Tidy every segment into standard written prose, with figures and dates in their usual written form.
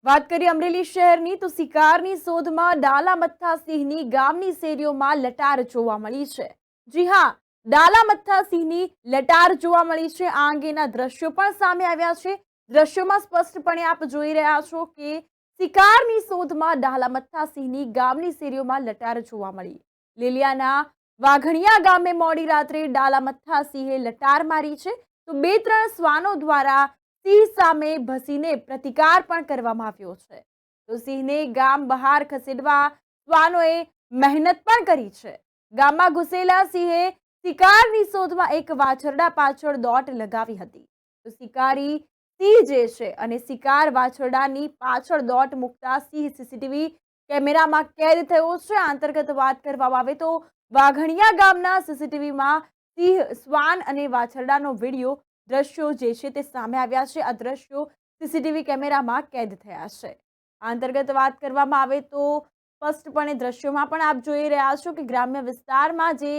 વાત કરીએ અમરેલી શહેરની તો શિકારની શોધમાં ડાલામથ્થા સિંહની ગામની શેરીઓમાં લટાર જોવા મળી છે। જી હા, ડાલામથ્થા સિંહની લટાર જોવા મળી છે। આ અંગેના દ્રશ્યો પણ સામે આવ્યા છે। દ્રશ્યોમાં સ્પષ્ટપણે આપ જોઈ રહ્યા છો કે શિકારની શોધમાં ડાલામથ્થા સિંહની ગામની શેરીઓમાં લટાર જોવા મળી। લીલિયાના વાઘણિયા ગામે મોડી રાત્રે ડાલામથ્થા સિંહે લટાર મારી છે તો 2-3 શ્વાનો દ્વારા સિંહ સામે ભસીને પ્રતિકાર પણ કરવામાં આવ્યો છે। તો સિંહને ગામ બહાર ખસેડવા શ્વાનોએ મહેનત પણ કરી છે। ગામમાં ઘૂસેલા સિંહે શિકારની શોધમાં એક વાછરડા પાછળ દોટ લગાવી હતી। તો શિકારી સિંહ જે છે અને શિકાર વાછરડાની પાછળ દોટ મૂકતા સિંહ સીસીટીવી કેમેરામાં કેદ થયો છે। આ અંતર્ગત વાત કરવામાં આવે તો વાઘણિયા ગામના સીસીટીવીમાં સિંહ, શ્વાન અને વાછરડાનો વિડીયો દ્રશ્યો જે છે તે સામે આવ્યા છે। આ દ્રશ્યો સીસીટીવી કેમેરામાં કેદ થયા છે। આ અંતર્ગત વાત કરવામાં આવે તો સ્પષ્ટપણે દ્રશ્યોમાં પણ આપ જોઈ રહ્યા છો કે ગ્રામ્ય વિસ્તારમાં જે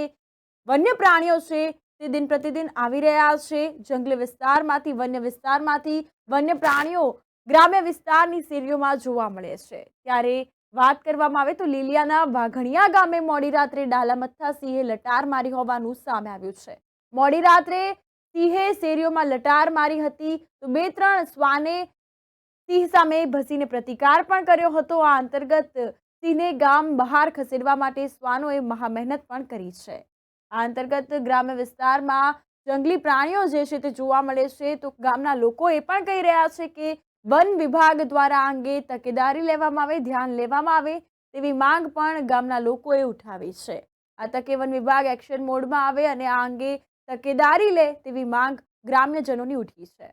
વન્ય પ્રાણીઓ છે તે દિન પ્રતિદિન આવી રહ્યા છે। જંગલી વિસ્તારમાંથી વન્ય પ્રાણીઓ ગ્રામ્ય વિસ્તારની શેરીઓમાં જોવા મળે છે। ત્યારે વાત કરવામાં આવે તો લીલિયાના વાઘણિયા ગામે મોડી રાત્રે ડાલામથ્થા સિંહે લટાર મારી હોવાનું સામે આવ્યું છે। મોડી રાત્રે સિંહે શેરીઓમાં લટાર મારી હતી તો 2-3 શ્વાને સિંહ સામે ભસીને પ્રતિકાર પણ કર્યો હતો। આ અંતર્ગત સિંહને ગામ બહાર ખસેડવા માટે શ્વાનોએ મહામહેનત પણ કરી છે। આ અંતર્ગત ગ્રામ્ય વિસ્તારમાં જંગલી પ્રાણીઓ જે છે તે જોવા મળે છે તો ગામના લોકો એ પણ કહી રહ્યા છે કે વન વિભાગ દ્વારા આ અંગે તકેદારી લેવામાં આવે, ધ્યાન લેવામાં આવે તેવી માંગ પણ ગામના લોકોએ ઉઠાવી છે। આ તકે વન વિભાગ એક્શન મોડમાં આવે અને આ અંગે તકેદારી લે તેવી માંગ ગ્રામ્યજનોની ઉઠી છે।